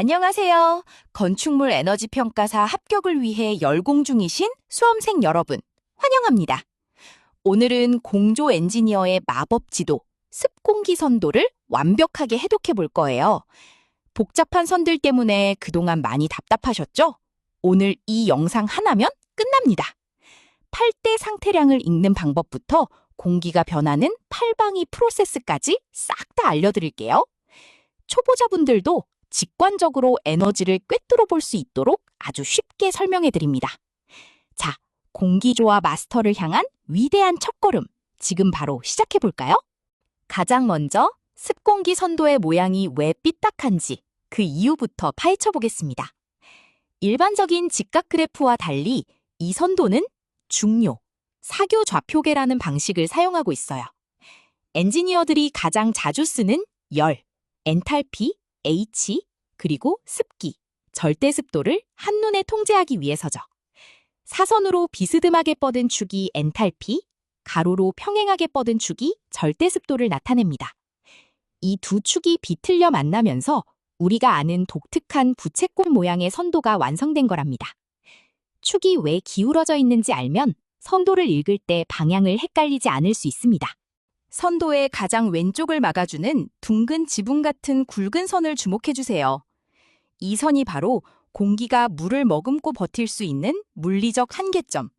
안녕하세요. 건축물 에너지 평가사 합격을 위해 열공 중이신 수험생 여러분, 환영합니다. 오늘은 공조 엔지니어의 마법 지도, 습공기 선도를 완벽하게 해독해 볼 거예요. 복잡한 선들 때문에 그동안 많이 답답하셨죠? 오늘 이 영상 하나면 끝납니다. 8대 상태량을 읽는 방법부터 공기가 변하는 팔방이 프로세스까지 싹 다 알려드릴게요. 초보자분들도 직관적으로 에너지를 꿰뚫어 볼 수 있도록 아주 쉽게 설명해 드립니다. 자, 공기조화 마스터를 향한 위대한 첫걸음, 지금 바로 시작해 볼까요? 가장 먼저 습공기 선도의 모양이 왜 삐딱한지 그 이유부터 파헤쳐 보겠습니다. 일반적인 직각 그래프와 달리 이 선도는 중요, 사교 좌표계라는 방식을 사용하고 있어요. 엔지니어들이 가장 자주 쓰는 열, 엔탈피, H, 그리고 습기, 절대 습도를 한눈에 통제하기 위해서죠. 사선으로 비스듬하게 뻗은 축이 엔탈피, 가로로 평행하게 뻗은 축이 절대 습도를 나타냅니다. 이 두 축이 비틀려 만나면서 우리가 아는 독특한 부채꼴 모양의 선도가 완성된 거랍니다. 축이 왜 기울어져 있는지 알면 선도를 읽을 때 방향을 헷갈리지 않을 수 있습니다. 선도의 가장 왼쪽을 막아주는 둥근 지붕 같은 굵은 선을 주목해주세요. 이 선이 바로 공기가 물을 머금고 버틸 수 있는 물리적 한계점,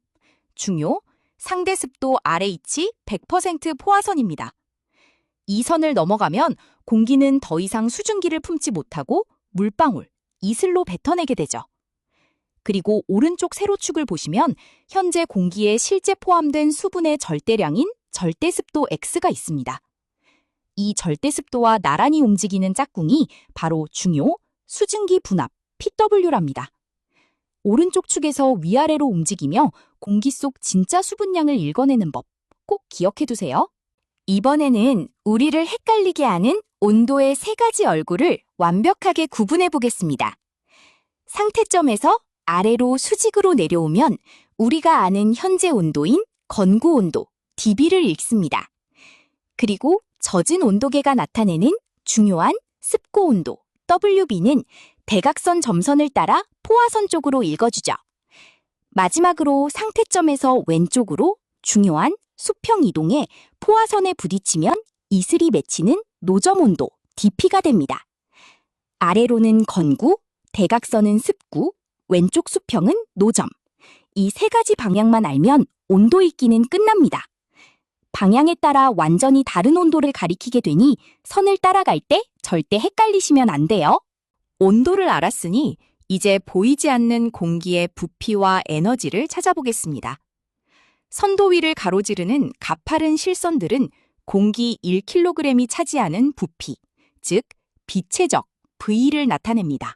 중요, 상대 습도 RH 100% 포화선입니다. 이 선을 넘어가면 공기는 더 이상 수증기를 품지 못하고 물방울, 이슬로 뱉어내게 되죠. 그리고 오른쪽 세로축을 보시면 현재 공기에 실제 포함된 수분의 절대량인 절대습도 X가 있습니다. 이 절대습도와 나란히 움직이는 짝꿍이 바로 중요, 수증기 분압, PW랍니다. 오른쪽 축에서 위아래로 움직이며 공기 속 진짜 수분량을 읽어내는 법, 꼭 기억해두세요. 이번에는 우리를 헷갈리게 하는 온도의 세 가지 얼굴을 완벽하게 구분해 보겠습니다. 상태점에서 아래로 수직으로 내려오면 우리가 아는 현재 온도인 건구 온도, dB를 읽습니다. 그리고 젖은 온도계가 나타내는 중요한 습고 온도, WB는 대각선 점선을 따라 포화선 쪽으로 읽어주죠. 마지막으로 상태점에서 왼쪽으로 중요한 수평 이동에 포화선에 부딪히면 이슬이 맺히는 노점 온도, DP가 됩니다. 아래로는 건구, 대각선은 습구, 왼쪽 수평은 노점. 이 세 가지 방향만 알면 온도 읽기는 끝납니다. 방향에 따라 완전히 다른 온도를 가리키게 되니 선을 따라갈 때 절대 헷갈리시면 안 돼요. 온도를 알았으니 이제 보이지 않는 공기의 부피와 에너지를 찾아보겠습니다. 선도 위를 가로지르는 가파른 실선들은 공기 1kg이 차지하는 부피, 즉 빛의 적, V를 나타냅니다.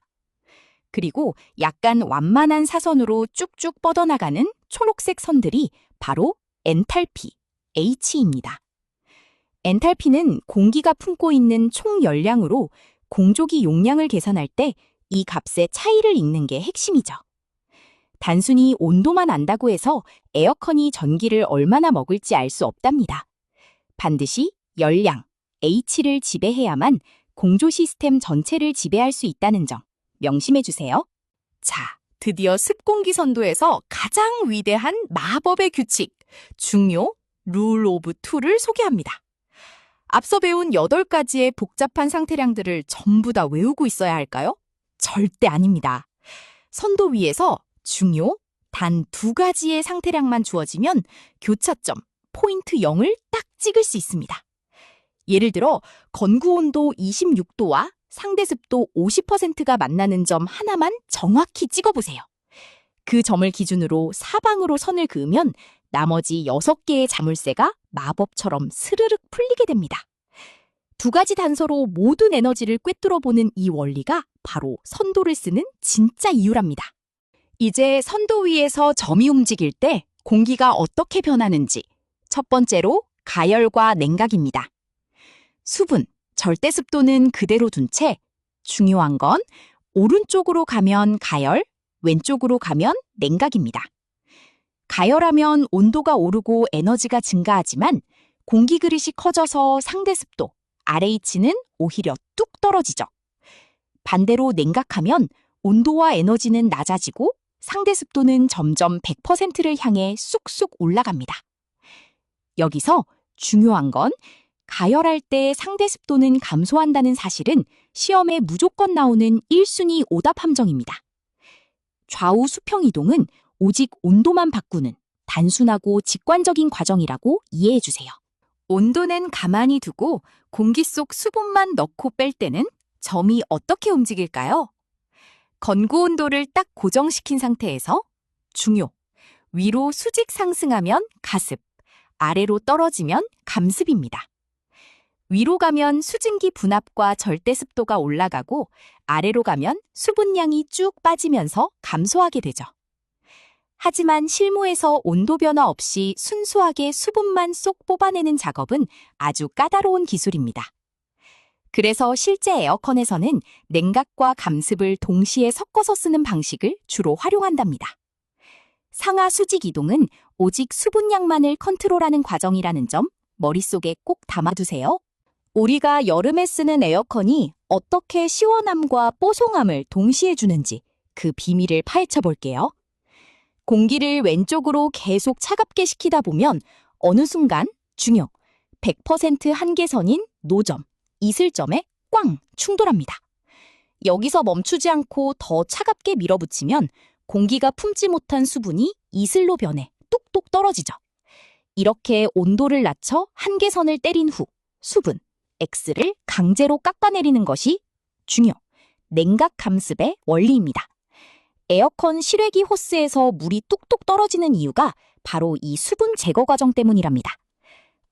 그리고 약간 완만한 사선으로 쭉쭉 뻗어나가는 초록색 선들이 바로 엔탈피, H입니다. 엔탈피는 공기가 품고 있는 총 열량으로 공조기 용량을 계산할 때 이 값의 차이를 읽는 게 핵심이죠. 단순히 온도만 안다고 해서 에어컨이 전기를 얼마나 먹을지 알 수 없답니다. 반드시 열량, H를 지배해야만 공조 시스템 전체를 지배할 수 있다는 점 명심해 주세요. 자, 드디어 습공기 선도에서 가장 위대한 마법의 규칙, 중요, 룰 오브 투를 소개합니다. 앞서 배운 8가지의 복잡한 상태량들을 전부 다 외우고 있어야 할까요? 절대 아닙니다. 선도 위에서 중요, 단 2가지의 상태량만 주어지면 교차점, 포인트 0을 딱 찍을 수 있습니다. 예를 들어 건구 온도 26도와 상대 습도 50%가 만나는 점 하나만 정확히 찍어보세요. 그 점을 기준으로 사방으로 선을 그으면 나머지 6개의 자물쇠가 마법처럼 스르륵 풀리게 됩니다. 2가지 단서로 모든 에너지를 꿰뚫어보는 이 원리가 바로 선도를 쓰는 진짜 이유랍니다. 이제 선도 위에서 점이 움직일 때 공기가 어떻게 변하는지 첫 번째로 가열과 냉각입니다. 수분, 절대 습도는 그대로 둔 채 중요한 건 오른쪽으로 가면 가열, 왼쪽으로 가면 냉각입니다. 가열하면 온도가 오르고 에너지가 증가하지만 공기 그릇이 커져서 상대 습도, RH는 오히려 뚝 떨어지죠. 반대로 냉각하면 온도와 에너지는 낮아지고 상대 습도는 점점 100%를 향해 쑥쑥 올라갑니다. 여기서 중요한 건 가열할 때 상대 습도는 감소한다는 사실은 시험에 무조건 나오는 1순위 오답 함정입니다. 좌우 수평 이동은 오직 온도만 바꾸는 단순하고 직관적인 과정이라고 이해해 주세요. 온도는 가만히 두고 공기 속 수분만 넣고 뺄 때는 점이 어떻게 움직일까요? 건구 온도를 딱 고정시킨 상태에서 중요, 위로 수직 상승하면 가습, 아래로 떨어지면 감습입니다. 위로 가면 수증기 분압과 절대 습도가 올라가고 아래로 가면 수분량이 쭉 빠지면서 감소하게 되죠. 하지만 실무에서 온도 변화 없이 순수하게 수분만 쏙 뽑아내는 작업은 아주 까다로운 기술입니다. 그래서 실제 에어컨에서는 냉각과 감습을 동시에 섞어서 쓰는 방식을 주로 활용한답니다. 상하 수직 이동은 오직 수분량만을 컨트롤하는 과정이라는 점 머릿속에 꼭 담아두세요. 우리가 여름에 쓰는 에어컨이 어떻게 시원함과 뽀송함을 동시에 주는지 그 비밀을 파헤쳐 볼게요. 공기를 왼쪽으로 계속 차갑게 시키다 보면 어느 순간 중요, 100% 한계선인 노점, 이슬점에 꽝 충돌합니다. 여기서 멈추지 않고 더 차갑게 밀어붙이면 공기가 품지 못한 수분이 이슬로 변해 뚝뚝 떨어지죠. 이렇게 온도를 낮춰 한계선을 때린 후 수분, X를 강제로 깎아내리는 것이 중요, 냉각 감습의 원리입니다. 에어컨 실외기 호스에서 물이 뚝뚝 떨어지는 이유가 바로 이 수분 제거 과정 때문이랍니다.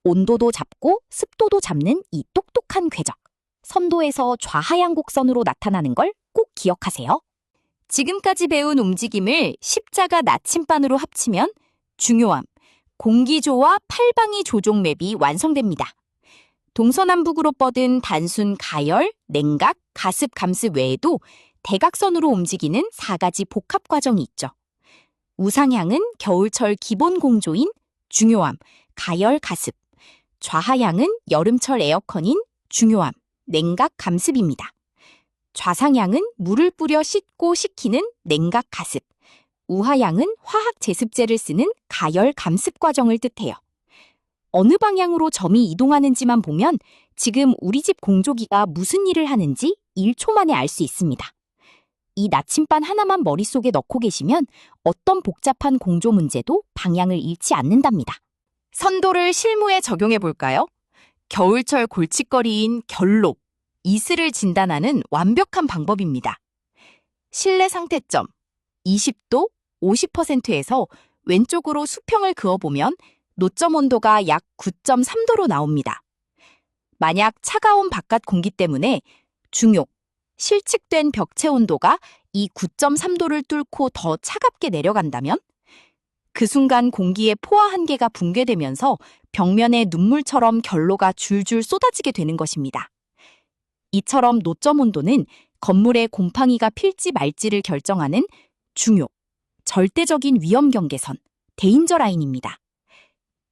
온도도 잡고 습도도 잡는 이 똑똑한 궤적, 선도에서 좌하향 곡선으로 나타나는 걸 꼭 기억하세요. 지금까지 배운 움직임을 십자가 나침반으로 합치면 중요함, 공기조와 팔방이 조종 맵이 완성됩니다. 동서남북으로 뻗은 단순 가열, 냉각, 가습, 감습 외에도 대각선으로 움직이는 4가지 복합 과정이 있죠. 우상향은 겨울철 기본 공조인 중요함, 가열, 가습. 좌하향은 여름철 에어컨인 중요함, 냉각, 감습입니다. 좌상향은 물을 뿌려 씻고 식히는 냉각, 가습. 우하향은 화학 제습제를 쓰는 가열, 감습 과정을 뜻해요. 어느 방향으로 점이 이동하는지만 보면 지금 우리 집 공조기가 무슨 일을 하는지 1초 만에 알 수 있습니다. 이 나침반 하나만 머릿속에 넣고 계시면 어떤 복잡한 공조 문제도 방향을 잃지 않는답니다. 선도를 실무에 적용해 볼까요? 겨울철 골칫거리인 결록, 이슬을 진단하는 완벽한 방법입니다. 실내 상태점 20도 50%에서 왼쪽으로 수평을 그어보면 노점 온도가 약 9.3도로 나옵니다. 만약 차가운 바깥 공기 때문에 중요, 실측된 벽체 온도가 이 9.3도를 뚫고 더 차갑게 내려간다면 그 순간 공기의 포화 한계가 붕괴되면서 벽면에 눈물처럼 결로가 줄줄 쏟아지게 되는 것입니다. 이처럼 노점 온도는 건물의 곰팡이가 필지 말지를 결정하는 중요, 절대적인 위험 경계선, 데인저 라인입니다.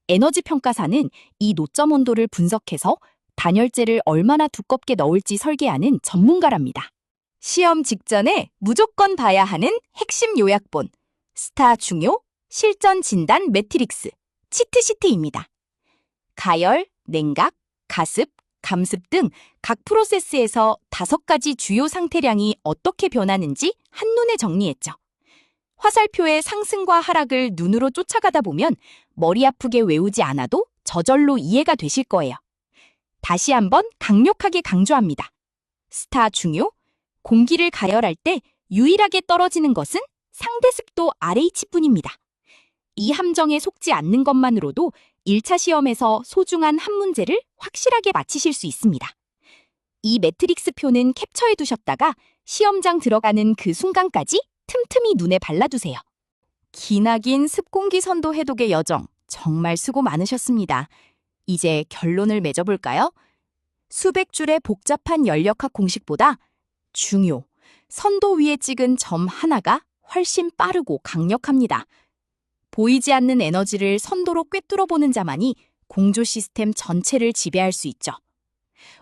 에너지 평가사는 이 노점 온도를 분석해서 단열재를 얼마나 두껍게 넣을지 설계하는 전문가랍니다. 시험 직전에 무조건 봐야 하는 핵심 요약본, 스타 중요, 실전 진단 매트릭스, 치트시트입니다. 가열, 냉각, 가습, 감습 등 각 프로세스에서 5가지 주요 상태량이 어떻게 변하는지 한눈에 정리했죠. 화살표의 상승과 하락을 눈으로 쫓아가다 보면 머리 아프게 외우지 않아도 저절로 이해가 되실 거예요. 다시 한번 강력하게 강조합니다. 스타 중요, 공기를 가열할 때 유일하게 떨어지는 것은 상대 습도 RH뿐입니다. 이 함정에 속지 않는 것만으로도 1차 시험에서 소중한 한 문제를 확실하게 맞히실 수 있습니다. 이 매트릭스 표는 캡처해 두셨다가 시험장 들어가는 그 순간까지 틈틈이 눈에 발라두세요. 기나긴 습공기 선도 해독의 여정 정말 수고 많으셨습니다. 이제 결론을 맺어볼까요? 수백 줄의 복잡한 연력학 공식보다 중요, 선도 위에 찍은 점 하나가 훨씬 빠르고 강력합니다. 보이지 않는 에너지를 선도로 꿰뚫어보는 자만이 공조 시스템 전체를 지배할 수 있죠.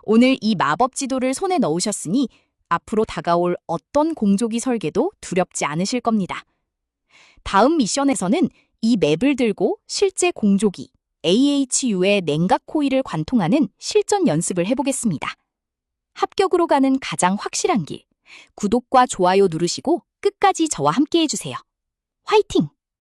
오늘 이 마법 지도를 손에 넣으셨으니 앞으로 다가올 어떤 공조기 설계도 두렵지 않으실 겁니다. 다음 미션에서는 이 맵을 들고 실제 공조기 AHU의 냉각 코일을 관통하는 실전 연습을 해보겠습니다. 합격으로 가는 가장 확실한 길, 구독과 좋아요 누르시고 끝까지 저와 함께 해주세요. 화이팅!